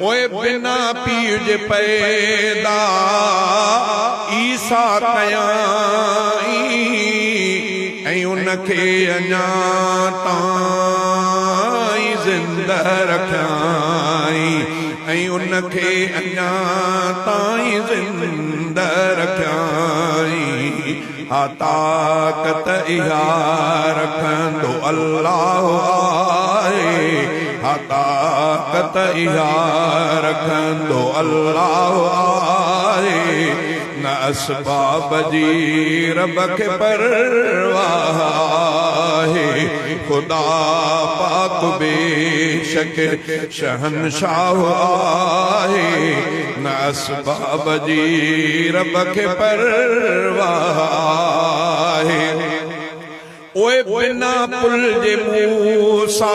ओए बिना पीउ जे पैदा ईसा कयाई ऐं उनखे अञा ताईं ज़िंदा रखियाई ऐं उनखे अञा ताईं ज़िंदा रखियाई हा ताक़त इहा रखंदो अल्लाह आहे हा ताक़त इहा रखंदो अल्लाह आहे न असबाब जी रब खे परवाह आहे खुदा पाक बेशक शहनशाह आहे न असबाब जी रब खे परवाह आहे ओए बिना पुल जे मूसा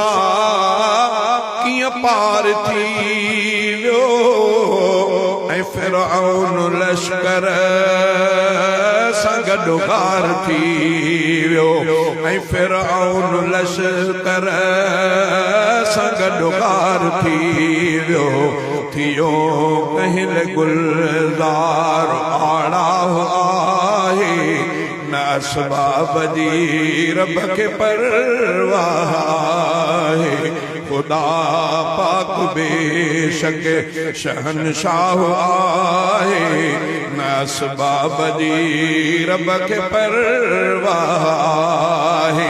कीअं पार थी वियो ऐं फिरऔन लश्कर सां गॾु गार थी वियो ऐं फिरऔन लश्कर सां गॾु गार थी वियो थियो कहिल गुलज़ार आड़ा आहे न असबाब जी रब खे परवाह आहे खुदा पाक बेशक शहनशाह आहे न असबाब जी रब खे परवाह आहे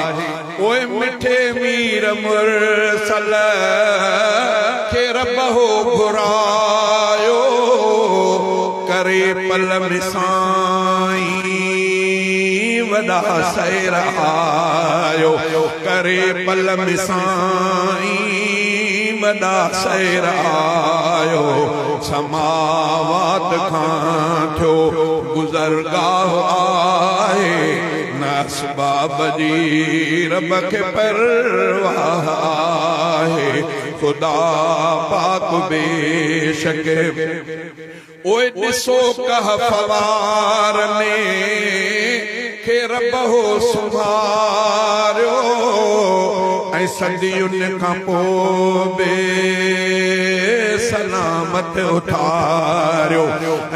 ओए मिठे मीर मुरसल खे रब हो घुरायो करे पल मिसाई वॾा सैर आयो करे पल मिसाई वॾा सैर आयो समावात खां थियो गुज़रगाह आहे न असबाब जी रब खे परवाह आहे खुदा पाक बेशक ओए ॾिसो कहफ़वार ने खे रब हो सुभारियो ऐं सदियुनि खां पोइ बे सलामत उठारियो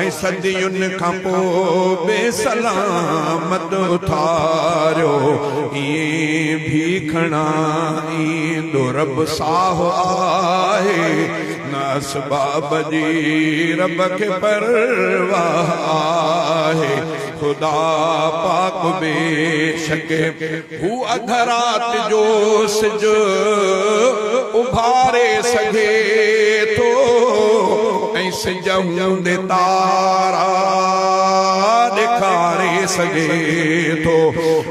ऐं सदियुनि खां पोइ बे सलामत उठारियो ईअं भी खणा ईंदो रब साह आहे न असबाब जी रब खे परवाह आहे खुदा पाक बेशक हू अध रात जो सिज उभारे सघे थो ऐं सिज हूंदे तारा ॾेखारे सघे थो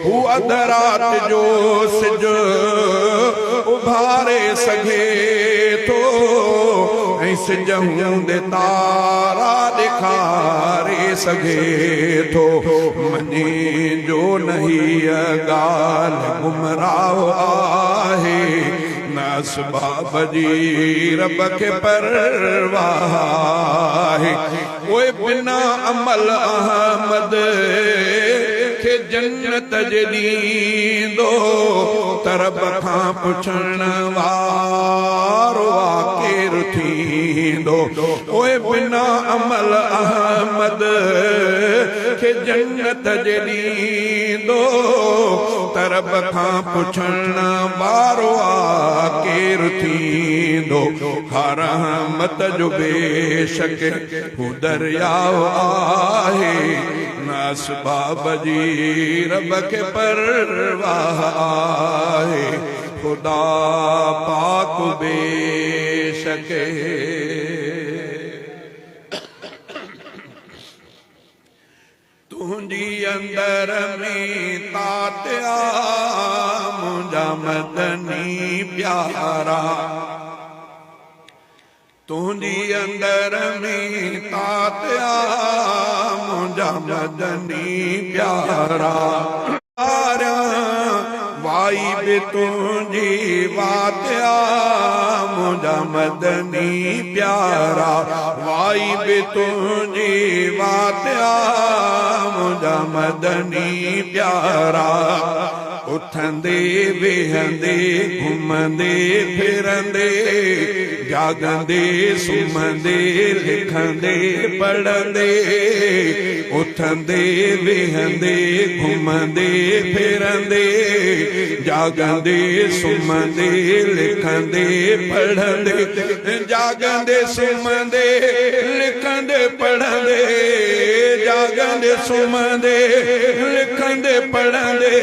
हू अध रात जो सिज उभारे सघे थो ऐं सिज हूंदे तारा ॾेखारे सघे थो मञे जो नहीं ॻाल्हि गुमराह आहे न असबाब जी रब खे परवाह आहे ओए बिना अमल अहमद खे जन्नत जे ॾींदो तरब खां पुछण वारो केरु थींदो ओए बिना अमल अहमद खे जन्नत जे ॾींदो तरब खां पुछण वारो केरु थींदो हर रहमत जो बेशक हू दरियाव आहे न असबाब जी रब खे परवाह आहे खुदा पाक बेशक तुंहिंजी अंदर में तातिया मुंहिंजा मदनी प्यारा तुंहिंजी अंदर में तातिया मुंहिंजा मदनी प्यारा वाई बि तुंहिंजी वातिया मुंहिंजा मदनी प्यारा वाई बि तुंहिंजी वातिया मुंहिंजा मदनी प्यारा उथंदे वेहंदे घुमंदे फिरंदे जागंदे सुमंदे लिखंदे पढ़ंदे उथंदे वेहंदे घुमंदे फिरंदे जागंदे सुमंदे लिखंदे पढ़ंदे जागंदे सुमंदे लिखंदे पढ़ंदे जागंदे सुमंदे लिखंदे पढ़ंदे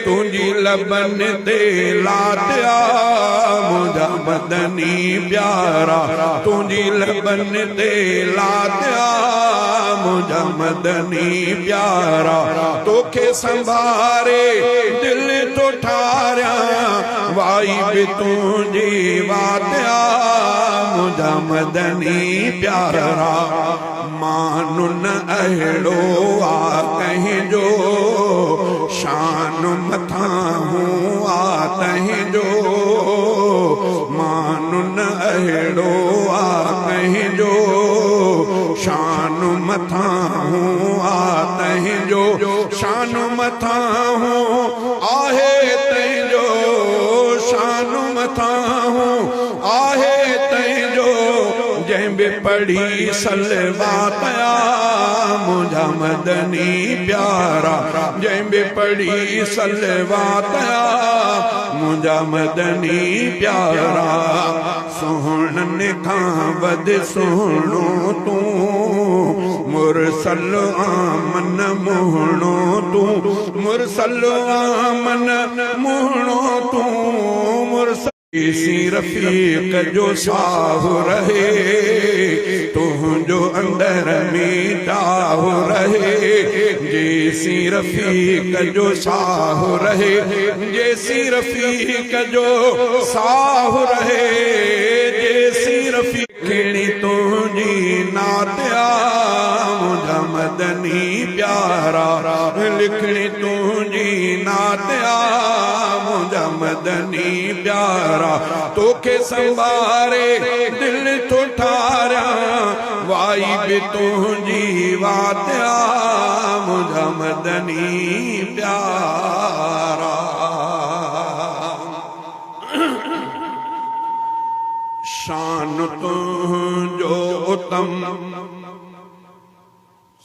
तुंहिंजी लबन ते लातिया मुंहिंजा मदनी प्यारा तुंहिंजी लबन ते लातिया मुंहिंजा मदनी प्यारा तोखे संभारे दिल तो ठारिया वाई बि तुंहिंजी वातिया मुंहिंजा मदनी प्यारा मानु न अहिड़ो आ कंहिंजो शान मथां हूं आ तंहिंजो मानु न अहिड़ो आ कंहिंजो शान मथां हूं आ तंहिंजो शान मथां हूं आहे तंहिंजो शान मथां हूं आहे तंहिंजो जंहिं बि पढ़ी सलवातिया मुंहिंजा मदनी प्यारा जंहिं बि पढ़ी सलवातिया मुंहिंजा मदनी प्यारा सुहिणनि खां वध सुहिणो तूं मुरसल आमन मोहणो तूं मुरसल आमन मोहणो तूं मुरसल सी रफ़ीक जो साहु रहे तुंहिंजो अंदर में चाहु रहे जैसी रफ़ीक जो साहु रहे जैसी रफ़ीक जो साहु रहे जैसी रफ़ीक खिणी तुंहिंजी नातिया मुंहिंजा मदनी प्यारा लिखणी तुंहिंजी नातिया मुंहिंजा मदनी प्यारा तोखे संभारे दिल तो ठारिया वाई बि तुंहिंजी वातिया मुंहिंजा मदनी प्यारा शान तुंहिंजो उत्तम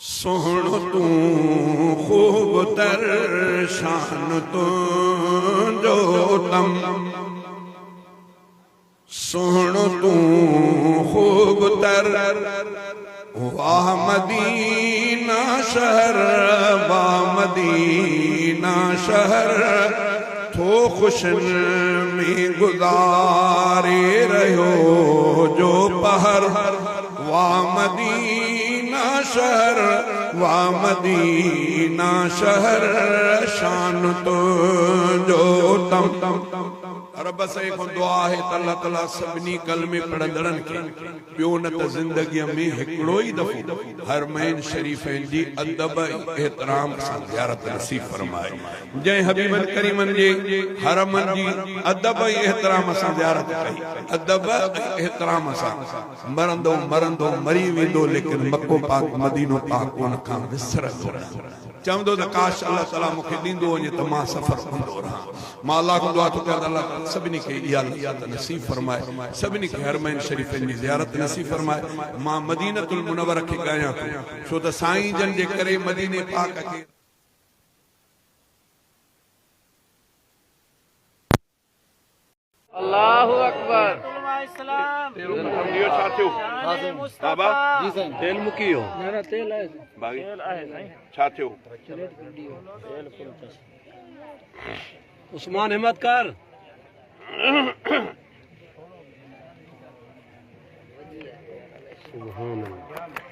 सोहणो तूं खूब तर शान तुंहिंजो उत्तम सोहणो तूं खूब तर वाह मदीना शहर वाह मदीना शहर थो खुशन में गुज़ारे रहियो जो पहर वाह मदीना शहर वाह मदीना शहर शान तुंहिंजो तम रब से को दुआ है अल्लाह ताला सभिनी कलमे पढ़ंदड़न के पियो न त जिंदगी में हिकड़ो ही दफो हरमैन शरीफैन जी अदब एहतराम सां ज़ियारत नसीब फरमाए जय हबीबन करीमन जे हरमन जी अदब एहतराम सां ज़ियारत कई अदब एहतराम सां मरंदो मरंदो मरी वेंदो लेकिन मक्को पाक मदीनो पाक उन खां विसरंदो चवंदो त काश अल्लाह ताला मूंखे ॾींदो वञे त मां सफ़र कंदो रहां मां अल्लाह खां दुआ थो कयां अल्लाह ताला सभिनी खे इहा लियात नसीब फरमाए सभिनी खे हरमैन शरीफ़नि जी ज़ियारत नसीब फरमाए मां मदीनतुल मुनव्वरा खे ॻायां थो छो त साईं जन जे करे मदीने पाक खे अल्लाहु अकबर इहो छा थियो बाबा जी साईं तेल मुकी वियो न तेल आहे बाक़ी तेल आहे साईं छा थियो तेल फुल उस्मान हिम्मत कर सुभान अल्लाह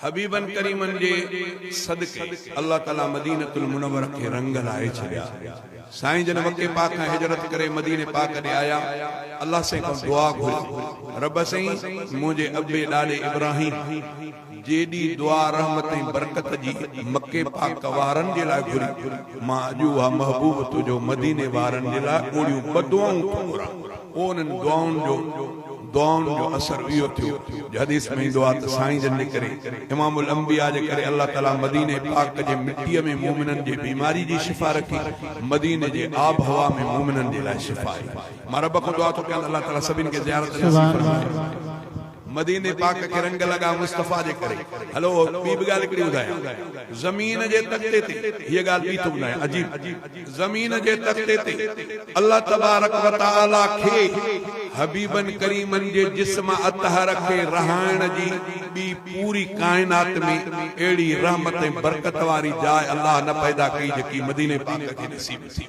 हबीबन करीमन जे सदके अल्लाह ताला मदीनतुल मुनव्वरा के रंग लाए छड़िया साईं जन मक्के पाक खां हिजरत करे मदीने पाक ॾे आया अल्लाह से को दुआ घुरी रब साईं मुझे अब्बे ॾाॾे इब्राहिम जेडी दुआ रहमत ऐं बरकत जी मक्के पाक वारन जे लाइ घुरी मां अॼु उहा महबूब तुंहिंजो मदीने वारन जे लाइ ओड़ियूं ॿ दुआऊं थो घुरां उन्हनि दुआउनि जो असर इहो थियो हदीस में ईंदो आहे त साईं जन जे करे इमामुल अंबिया जे करे अल्लाह ताला मदीने पाक जे मिट्टीअ में मोमिननि जी बीमारी जी शिफ़ा रखी मदीने जे आब हवा में मोमिननि जे लाइ शिफ़ा आई मां रब खां दुआ थो कयां अल्लाह ताला सभिनि खे ज़ियारत नसीब फरमाए मदीने पाक के रंग लगा मुस्तफा जे करे हलो ॿी बि ॻाल्हि हिकिड़ी ॿुधायां ज़मीन जे तख़्ते ते हीअ ॻाल्हि ॿी थो ॿुधायां अजीब ज़मीन जे तख़्ते ते अल्लाह तबारक व तआला खे हबीबन करीमन जे जिस्म अतहर खे रहाइण जी ॿी पूरी काइनात में अहिड़ी रहमत ऐं बरकत वारी जाइ अल्लाह न पैदा कई जेकी मदीने पाक खे नसीब थी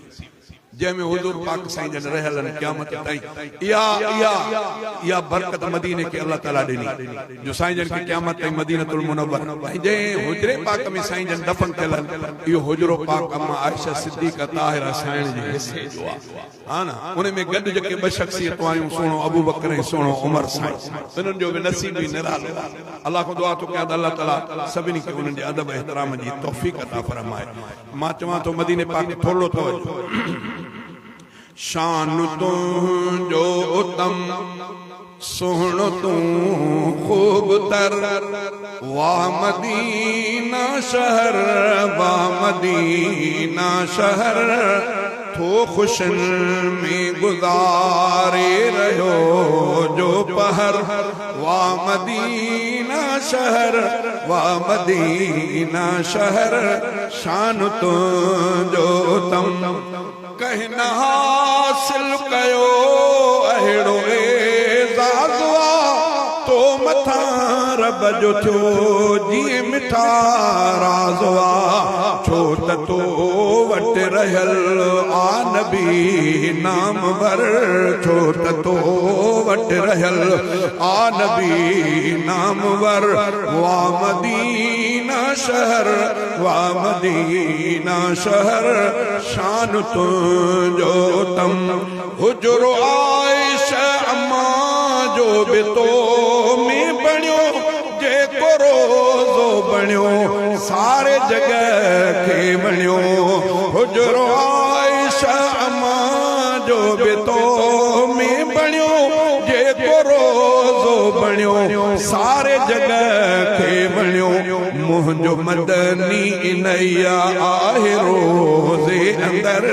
जंहिंमें हुजूर पाक साईं जन रहियल आहिनि क़यामत ताईं इहा बरकत मदीने के अल्लाह ताला ॾिनी जो साईं जन खे क़यामत ताईं मदीनतुल मुनव्वर ऐं जंहिं हुजरे पाक में साईं जन दफ़न थियल आहिनि इहो हुजरो पाक अम्मा आयशा सिद्दीक़ा ताहिरा साईं जे हिसे जो आहे हा न उन में गॾु जेके ॿ शख़्सियतूं आयूं सुहिणो अबू बकर ऐं सुहिणो उमर साईं उन्हनि जो बि नसीब बि निरालो अल्लाह खां दुआ थो कयां त अल्लाह ताला सभिनी खे उन्हनि जे अदब एहतराम जी तौफ़ीक़ अता फरमाए मां चवां थो मदीने पाक थोरो तवजो शान तुंहिंजो उतम सुहिणो तूं खूब तर वाह मदीना शहर वाह मदीना शहर थो खुशन में गुज़ारे रहियो जो पहर वाह मदीना शहर वाह मदीना शहर शान तुंहिंजो उतम कहना हासिल कयो अहिड़ो एज़ाज़ तो मथा रब जो थियो जीअं मिठा राज़ छो त तो वटि रहियल आ नबी नाम भर छो त तो वटि रहियल आ नबी नाम भर वाह मदीना शहर वाह मदीना शहर शान तुंहिंजो तम हुजरो आयशा अम्मा जो बि तो में बणियो जेको रोज़ो बणियो सारे जगह खे बणियो हुजरो आयशा अम्मा जो बि तो में बणियो जेको रोज़ो बणियो सारे जगह खे बणियो मुंहिंजो मदनी इनैया आहे रोज़े अंदर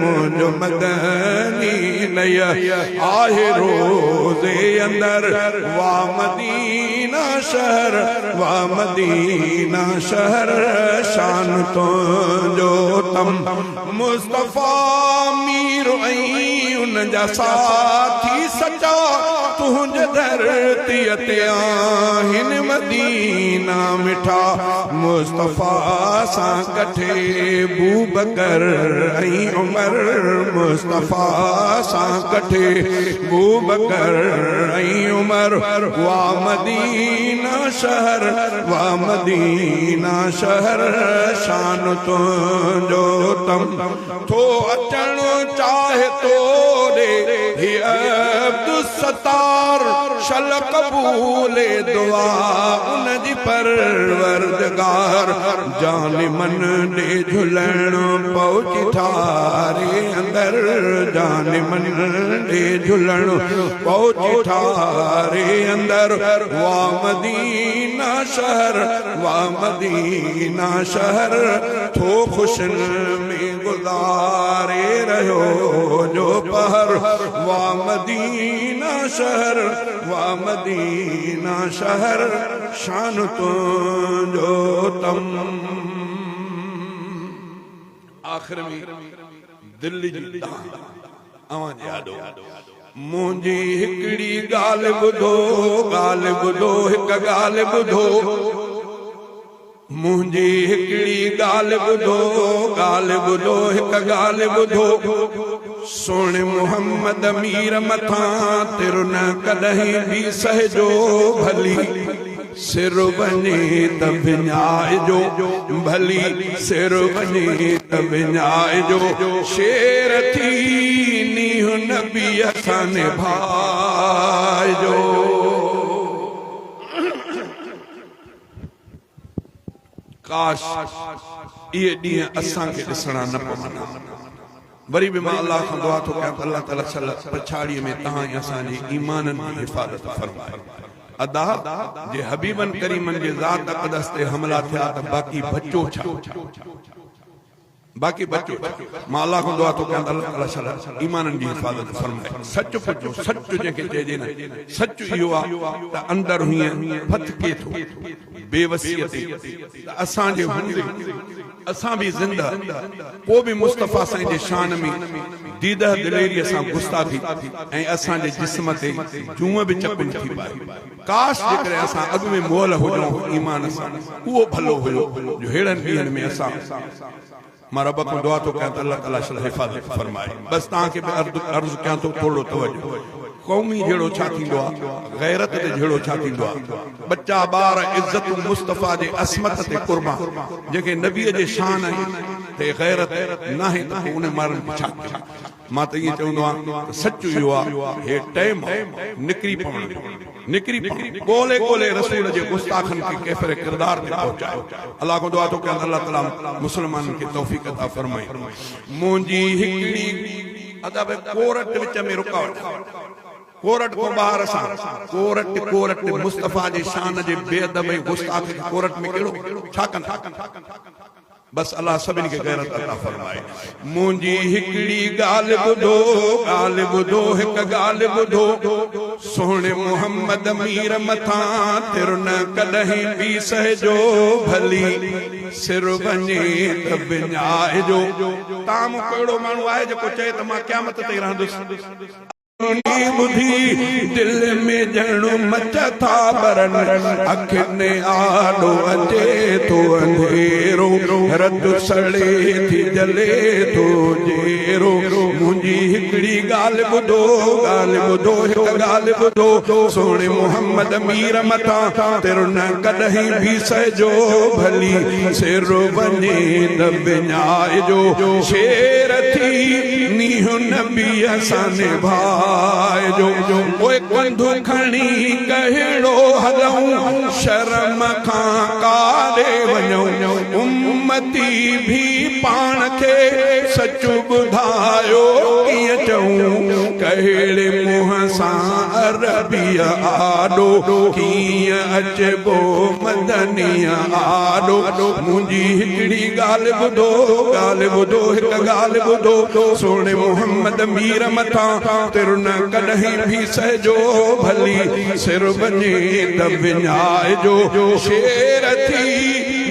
मुंहिंजो मदनी इनैया आहे रोज़े अंदर वाह मदीना शहर वाह मदीना शहर शान तुंहिंजो तम मुस्तफा मीर ऐं उन जा साथी सचा तुंहिंजे धरतीअ ते आहिनि मदीना मिठा मुस्तफा सां कठे बू बकर ऐं उमर मुस्तफा सां कठे बू बकर ऐं उमर वाह मदीना शहर वाह मदीना शहर शान तुंहिंजो तम थो अचणु चाहे तो रे अब्दुस्सत्तार शल कबूले दुआ उन जी परवरदिगार जालिमन ॾे झुलण पहुची ठारे अंदर जालिमन ॾे झुलण पहुची ठारे अंदर वाह मदीना शहर वाह मदीना शहर थो खुशन में गुज़ारे रहियो जो पहर वाह मदीना शहर वाह मदीना शहर शान तुंहिंजो तम आखिर में दिल्ली जी अवां यादो मुंहिंजी हिकिड़ी ॻाल्हि ॿुधो हिक ॻाल्हि ॿुधो मुंहिंजी हिकिड़ी ॻाल्हि ॿुधो हिक ॻाल्हि ॿुधो सोणे मोहम्मद मीर मथां तिरु न कॾहिं बि सहजो भली सिर वञे त विञाइजो भली सिर वञे त विञाइजो शेर थी नीह नबी सां निभाइजो काश इहे ॾींहं असांखे ॾिसणा न पवंदा वरी बि मां अल्लाह खां दुआ थो कयां अल्लाह ताला पछाड़ीअ में तव्हां ऐं असांजे ईमाननि जी हिफ़ाज़त फरमाए अदा जे हबीबन करीमन जे ज़ात अक़दस ते हमला थिया त बाक़ी बचो छा बाक़ी बचो मां अल्लाह खां दुआ थो कयां अल्लाह ताला ईमाननि जी हिफ़ाज़त फरमाए सच पुछो सच जंहिंखे चइजे न सच इहो आहे त अंदर हीअं फतके थो बेवसीअ ते असांजे हूंदे असां बि ज़िंदा को बि मुस्तफ़ा साईं जे शान में दीदह दिलेरीअ सां गुस्ताखी ऐं असांजे जिस्म ते जूं बि चकुन थी पाए काश जेकॾहिं असां अॻु में मोल हुजूं ईमान सां उहो भलो हुयो जो हेड़नि ॾींहंनि में असां मां रब खां दुआ थो कयां त अल्लाह ताला हिफ़ाज़त फरमाए बसि तव्हांखे बि अर्ज़ु कयां थो थोरो तवजो क़ौमी जहिड़ो छा थींदो आहे गैरत ते जहिड़ो छा थींदो आहे बच्चा ॿार इज़त मुस्तफ़ा जे असमत ते कुर्बान जेके नबीअ जे शान ते गैरत नाहे त उन मारनि छा मां त ईअं चवंदो आहियां सच इहो आहे हे टाइम निकिरी पवण ॻोल्हे ॻोल्हे रसूल जे गुस्ताखनि खे केतिरे किरदार ते पहुचायो अल्लाह खां दुआ थो कयां अल्लाह ताला मुस्लमाननि खे तौफ़ीक़ अता फरमाए मुंहिंजी हिकिड़ी अदब कोरट विच में रुकावट कोरट को ॿाहिरि सां कोरट मुस्तफ़ा जे शान जे बेअदब ऐं गुस्ताख कोरट में कहिड़ो छा कंदा बस अल्लाह सभिनी खे गैरत अता फरमाए मुंहिंजी हिकिड़ी ॻाल्हि ॿुधो हिकु ॻाल्हि ॿुधो सोहणे मोहम्मद मीर मथां तिर न कॾहिं बि सहजो भली सिर वञे त विञाइजो तव्हां मूंखे अहिड़ो माण्हू आहे जेको चए त मां क़यामत ते रहंदुसि बुधी दिल में ॼणो मच था बरन अखियुनि आॾो अचे थो अंधेरो रत सड़े थी जले थो जेरो मुंहिंजी हिकिड़ी ॻाल्हि ॿुधो हिकु ॻाल्हि ॿुधो सोणे मोहम्मद मीर मथां तिर न कॾहिं बि सहजो भली सिर वञे त विञाइजो शेर थी नीह नबीअ सां निभाइजो ओए कंधु खणी कहिड़ो हलऊं शर्म खां काॾे वञूं उम्मती भी पाण खे सच ॿुधायो कीअं चऊं कहिड़े मुंह सां अरबीअ आॾो कीअं अचबो मदनीअ आॾो मुंहिंजी हिकिड़ी ॻाल्हि ॿुधो हिकु ॻाल्हि ॿुधो सोणे मोहम्मद मीर मथां तिर न कॾहिं बि सहजो भली सिर वञे त विञाइजो शेर थी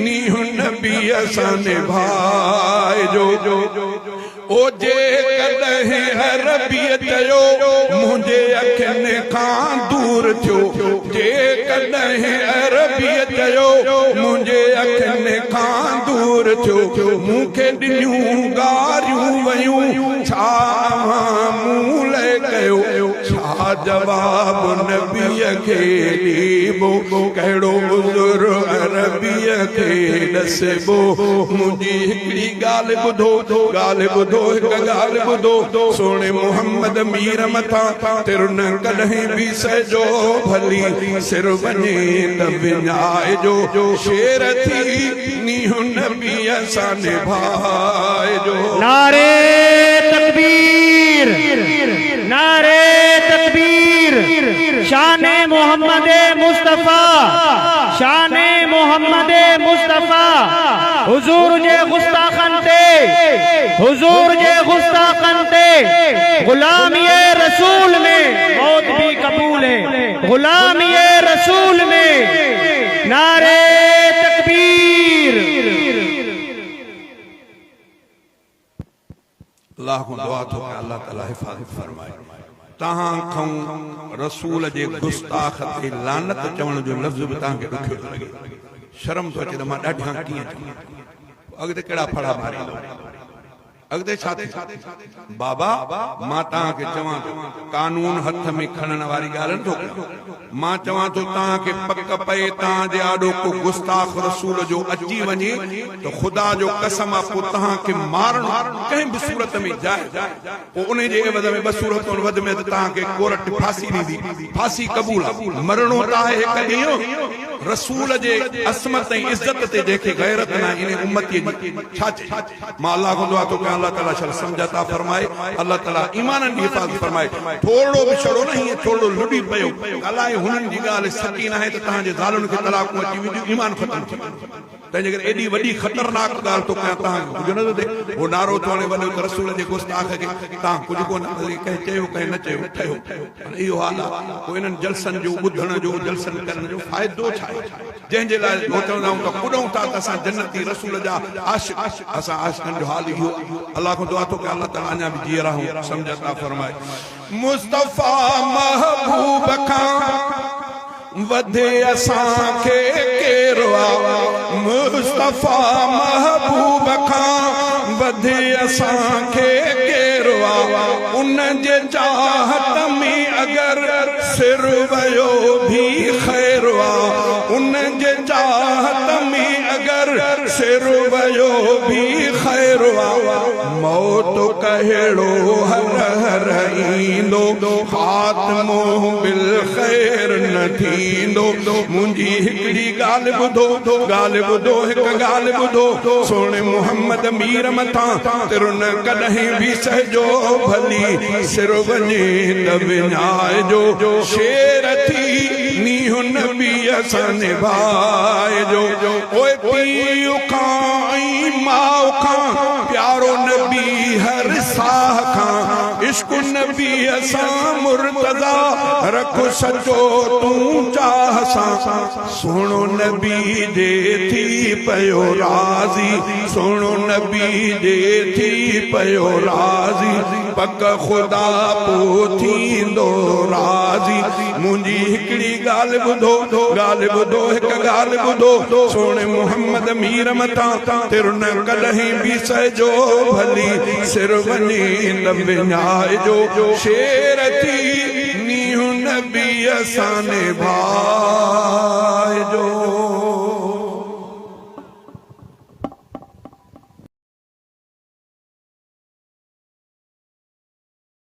नीह नबीअ सां निभाइजो ओ जे कॾहिं अरबीअ चयो मुंहिंजे अखियुनि खां दूर थियो जे कॾहिं अरबीअ चयो मुंहिंजे अखियुनि खां दूर थियो मूंखे ॾिनियूं गारियूं वयूं छा मूं लाइ कयो छा जवाब नबीअ खे ॾिबो कहिड़ो उज़ुर अरबीअ खे ॾसबो मुंहिंजी हिकिड़ी ॻाल्हि ॿुधो हिकु ॻाल्हि ॿुधो सोणे मोहम्मद मीर मथां तिर न कॾहिं बि सहजो भली सिर वञे त विञाइजो शेर थी नीह नबीअ सां निभाइजो नारे तकबीर शाने मोहम्मद मुस्तफा हुजूर जे गुस्ताखन ते गुलामी रसूल में मौत भी कबूल है गुलामी रसूल में नारे तकबीर अल्लाह को दुआ थो कयां अल्लाह ताला हिफ़ाज़त फरमाए तहां खां रसूल जे गुस्ताख ते लानत चवण जो लफ़्ज़ बि तव्हांखे ॾुखियो थो लॻे शर्म थो अचे त मां ॾाढा कीअं चवां अॻिते कहिड़ा फड़ा मारींदो अॻिते छा थी बाबा मां तव्हांखे चवां थो कानून हथ में खणण वारी ॻाल्हि नथो कयां मां चवां थो तव्हांखे पक पए तव्हांजे आॾो को गुस्ताख रसूल जो अची वञे त ख़ुदा जो कसम आहे पोइ तव्हांखे मारणो कंहिं बि सूरत में जाइज़ पोइ उन जे एवज़ में ॿ सूरतुनि वध में त तव्हांखे कोर्ट फांसी ॾींदी फांसी क़बूल आहे मरणो त आहे हिकु ॾींहुं रसूल जे असमत ऐं इज़त ते जंहिंखे गैरत न इन उम्मतीअ जी छा चए मां अल्लाह खां दुआ थो कयां अल्लाह ताला शल समझता फरमाए अल्लाह ताला ईमाननि जी हिफ़ाज़त फरमाए थोरो बि छड़ो न हीअं थोरो लुॾी पियो अलाए हुननि जी ॻाल्हि सची न आहे त तव्हांजे ज़ालुनि खे तलाक़ूं अची वेंदियूं ईमान ख़तमु थी तंहिंजे करे एॾी वॾी ख़तरनाक ॻाल्हि थो कयां तव्हांखे कुझु नथो थिए उहो नारो थो हणे वञो त रसूल जे गुस्ताख खे तव्हां कुझु कोन कंहिं चयो कंहिं न चयो ठहियो इहो हाल आहे पोइ इन्हनि जलसनि जो ॿुधण जो जलसनि करण जो फ़ाइदो छा आहे जंहिंजे लाइ चवंदा आहियूं त कुॾूं था त असां जन्नती रसूल जा आशिक़ असां आशिक़नि जो हाल इहो अल्लाह खां दुआ थो कयां अल्लाह ताला अञा बि जीअं रहूं सम्झता फरमाए मुस्तफ़ा महबूब खां वधे असांखे केरु आहे मुस्तफ़ा महबूब खां वधे असांखे केरु आहे उन जे चाहत में अगरि सिर वियो बि ख़ैर आहे उन जे चाहत में अगरि सिर वियो बि ख़ैर आहे मौत कहिड़ो हर हर ईंदो ख़ात्मो बिल ख़ैर न थींदो मुंहिंजी हिकिड़ी ॻाल्हि ॿुधो हिकु ॻाल्हि ॿुधो सोणे मुहम्मद मीर मथां तिर न कॾहिं बि सहजो भली सिर वञे त विञाइजो शेर थी नीहु नबी असां निभाइजो ओए पीउ खां ऐं माउ खां प्यारो नबी हर साह खां इश्क नबी असां मुर्तज़ा रख सचो तूं चाह सां सुहिणो नबी जे थी पियो राज़ी सुहिणो नबी जे थी पियो राज़ी पक ख़ुदा पोइ थींदो राज़ी मुंहिंजी हिकिड़ी ॻाल्हि ॿुधो हिकु ॻाल्हि ॿुधो सोणे मुहम्मद मीर मथां तिर न कॾहिं बि सहजो भली सिर वञे न विञाइजो शेर थी नीहु नबी असां निभाइजो